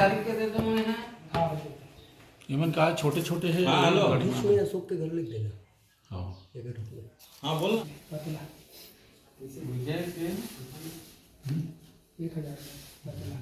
तारीख के दे दो मैं है। हाँ इवन कहा छोटे छोटे है। हाँ, हेलो। इसमें अशोक के घर लिख देना। हाँ एक रुपये हाँ बोल। पतला विजय के 1000 पतला।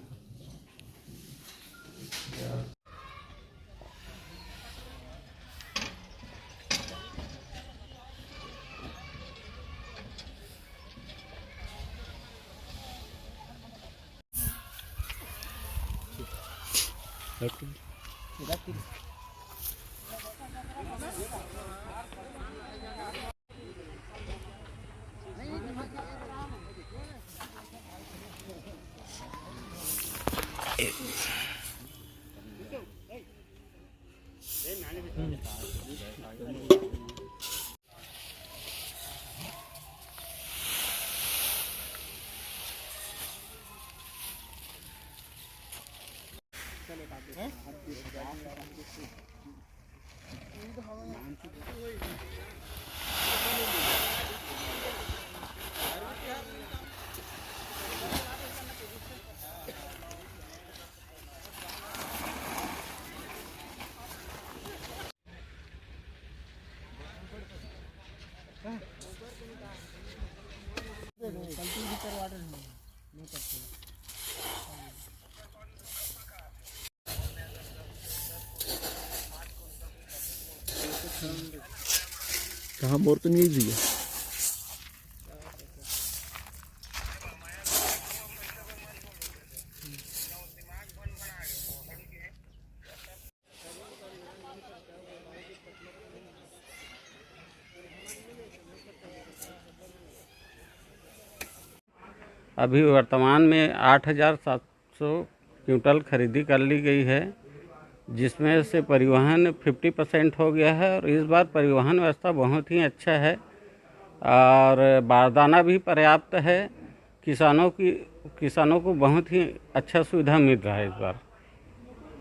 कहाँ बोर तो नहीं दिया। अभी वर्तमान में 8,700 क्विंटल खरीदी कर ली गई है, जिसमें से परिवहन 50% हो गया है। और इस बार परिवहन व्यवस्था बहुत ही अच्छा है और बारदाना भी पर्याप्त है। किसानों को बहुत ही अच्छा सुविधा मिल रहा है इस बार।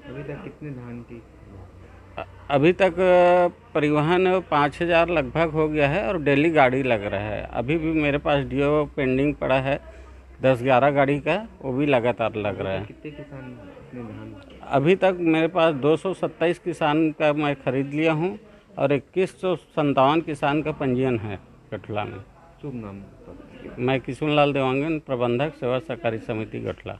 अभी तक कितने धान की? अभी तक परिवहन 5,000 लगभग हो गया है और डेली गाड़ी लग रहा है। अभी भी मेरे पास डीओ पेंडिंग पड़ा है 10-11 गाड़ी का, वो भी लगातार लग रहा है। कितने किसान अपने धान? अभी तक मेरे पास 227 किसान का मैं खरीद लिया हूँ और 2157 किसान का पंजीयन है गठला में। शुभ नाम? मैं किशुन लाल देवांगन, प्रबंधक सेवा सहकारी समिति गठला।